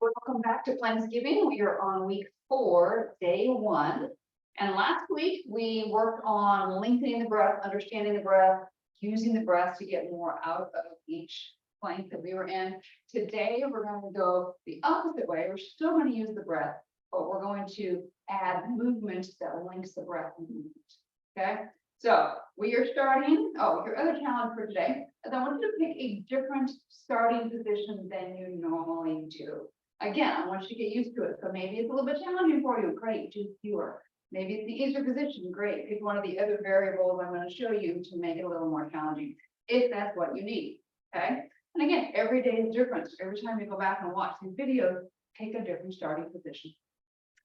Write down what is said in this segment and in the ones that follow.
Welcome back to Planksgiving. We are on week 4, day 1. And last week we worked on lengthening the breath, understanding the breath, using the breath to get more out of each plank that we were in. Today we're going to go the opposite way. We're still going to use the breath, but we're going to add movement that links the breath and movement. Okay, so we are starting. Oh, your other challenge for today is I want you to pick a different starting position than you normally do. Again, I want you to get used to it. So maybe it's a little bit challenging for you. Great, do fewer. Maybe it's the easier position. Great. Pick one of the other variables I'm going to show you to make it a little more challenging, if that's what you need. Okay. And again, every day is different. So every time you go back and watch these videos, take a different starting position.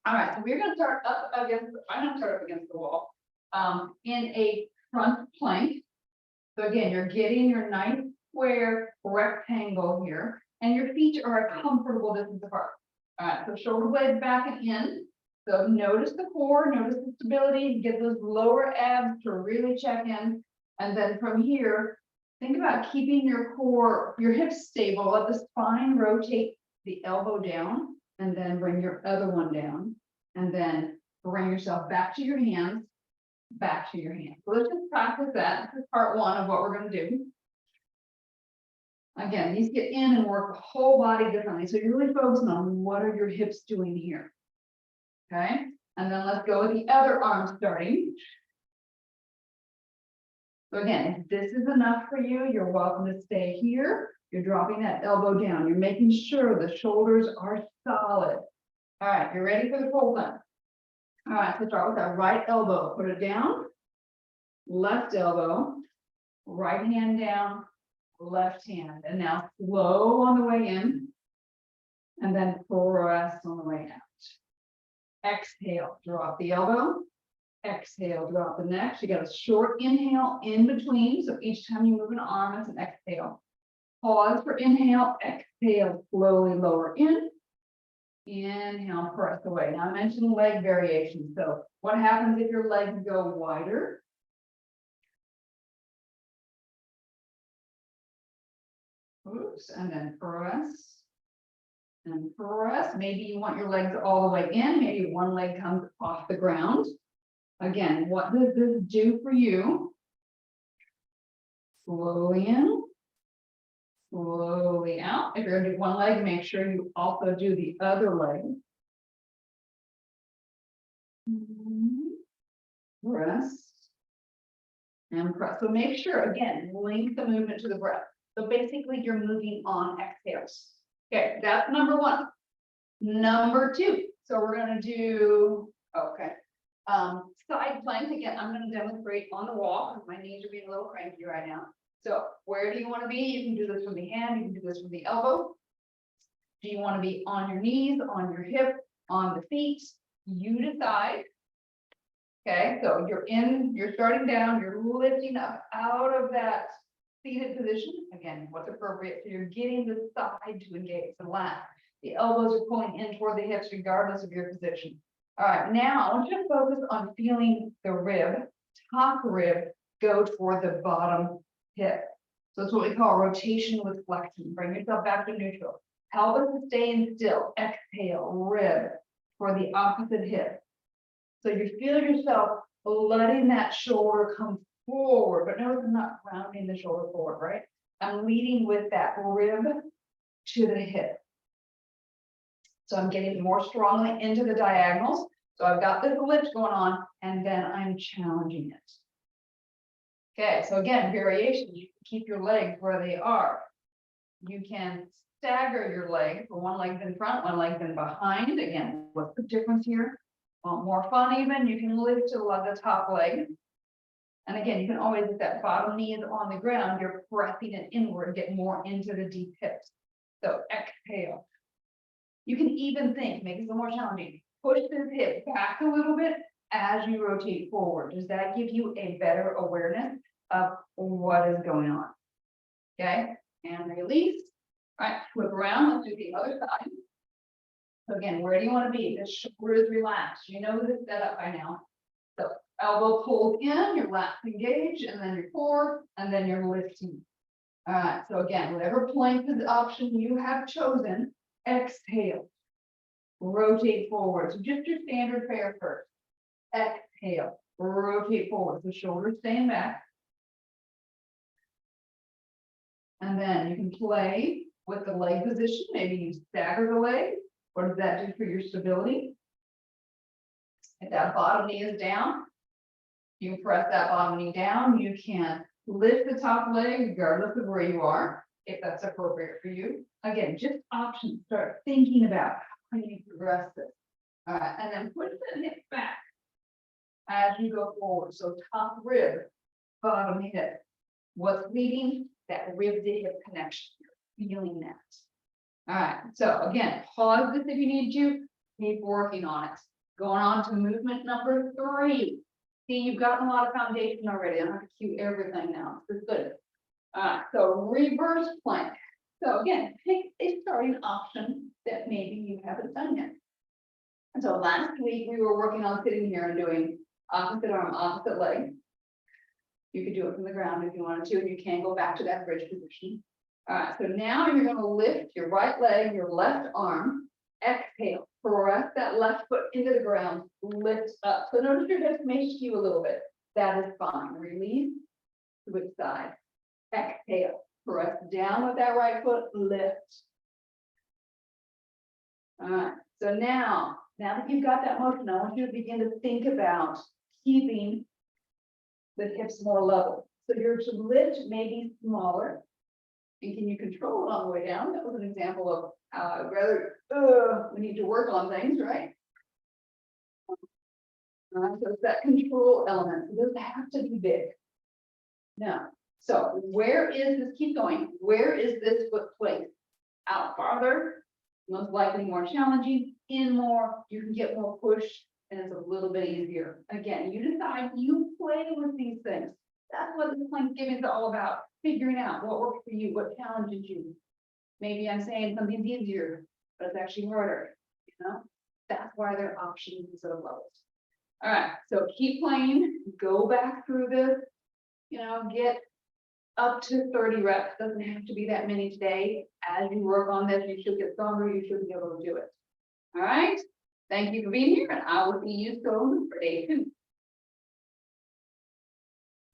All right. So we're going to start up against, I'm going to start up against the wall in a front plank. So again, you're getting your nice square rectangle here. And your feet are a comfortable distance apart. All right, so shoulder blades back and in. So notice the core, notice the stability, get those lower abs to really check in. And then from here, think about keeping your core, your hips stable, let the spine rotate the elbow down, and then bring your other one down. And then bring yourself back to your hands, back to your hands. So let's just practice that. This is part 1 of what we're going to do. Again, these get in and work the whole body differently. So you're really focusing on what are your hips doing here. Okay. And then let's go with the other arm starting. So again, if this is enough for you, you're welcome to stay here. You're dropping that elbow down. You're making sure the shoulders are solid. All right. You're ready for the full plank. All right. So start with that right elbow. Put it down. Left elbow. Right hand down. Left hand, and now slow on the way in, and then press on the way out. Exhale, drop the elbow. Exhale, drop the neck. You got a short inhale in between, so each time you move an arm, it's an exhale. Pause for inhale, exhale, slowly lower in. Inhale, press away. Now I mentioned leg variation. So what happens if your legs go wider? Oops, and then press and press. Maybe you want your legs all the way in. Maybe one leg comes off the ground. Again, what does this do for you? Slowly in, slowly out. If you're going to do one leg, make sure you also do the other leg. Press and press. So make sure, again, link the movement to the breath. So basically you're moving on exhales. Okay, that's number 1. Number 2. So we're going to do, side plank. Again, I'm going to demonstrate on the wall because my knees are being a little cranky right now. So where do you want to be? You can do this from the hand. You can do this from the elbow. Do you want to be on your knees, on your hip, on the feet? You decide. Okay, so you're starting down, you're lifting up out of that seated position. Again, what's appropriate. So you're getting the side to engage the lat. The elbows are pulling in toward the hips regardless of your position. All right, now I want you to focus on feeling the rib, top rib, go toward the bottom hip. So it's what we call rotation with flexion. Bring yourself back to neutral. Help us to stay in still. Exhale, rib for the opposite hip. So you feel yourself letting that shoulder come forward, but notice I'm not rounding the shoulder forward, right? I'm leading with that rib to the hip. So I'm getting more strongly into the diagonals. So I've got this lift going on, and then I'm challenging it. Okay, so again, variation. You can keep your legs where they are. You can stagger your legs. So one leg's in front, one leg's in behind. Again, what's the difference here? Well, more fun even, you can lift to the top leg. And again, you can always, if that bottom knee is on the ground, you're pressing it inward, get more into the deep hips. So exhale. You can even think, make it a little more challenging. Push this hip back a little bit as you rotate forward. Does that give you a better awareness of what is going on? Okay, and release. All right, flip around. Let's do the other side. So again, where do you want to be? The shoulder is relaxed. You know this setup by now. So elbow pulled in, your lats engage, and then your core, and then you're lifting. All right, so again, whatever plank is the option you have chosen, Exhale. Rotate forward. So just your standard prayer first. Exhale. Rotate forward. So shoulders staying back. And then you can play with the leg position. Maybe you stagger the leg. What does that do for your stability? If that bottom knee is down, you can press that bottom knee down. You can lift the top leg regardless of where you are, if that's appropriate for you. Again, just options. Start thinking about how you progress this. All right, and then push the hips back as you go forward. So top rib, bottom hip. What's leading? That rib to hip connection. You're feeling that. All right, so again, pause this if you need to. Keep working on it. Going on to movement number 3. See, you've gotten a lot of foundation already. I don't have to cue everything now. This is good. All right, so reverse plank. So again, pick a starting option that maybe you haven't done yet. And so last week we were working on sitting here and doing opposite arm, opposite leg. You could do it from the ground if you wanted to, and you can go back to that bridge position. All right, so now you're going to lift your right leg, your left arm, exhale, press that left foot into the ground, lift up. So notice your hips may skew a little bit. That is fine. Release, switch side, exhale, press down with that right foot, lift. All right, so now that you've got that motion, I want you to begin to think about keeping the hips more level. So your lift may be smaller. And can you control it on the way down? That was an example of how we need to work on things, right? So it's that control element. It doesn't have to be big. No. So where is this? Keep going. Where is this foot placed? Out farther, most likely more challenging. In more, you can get more push, and it's a little bit easier. Again, you decide, you play with these things. That's what this Planksgiving is all about. Figuring out what works for you, what challenges you. Maybe I'm saying something's easier, but it's actually harder. You know, that's why there are options instead of levels. All right, so keep playing. Go back through this. You know, get up to 30 reps. Doesn't have to be that many today. As you work on this, you should get stronger. You should be able to do it. All right. Thank you for being here, and I will see you soon for day 2.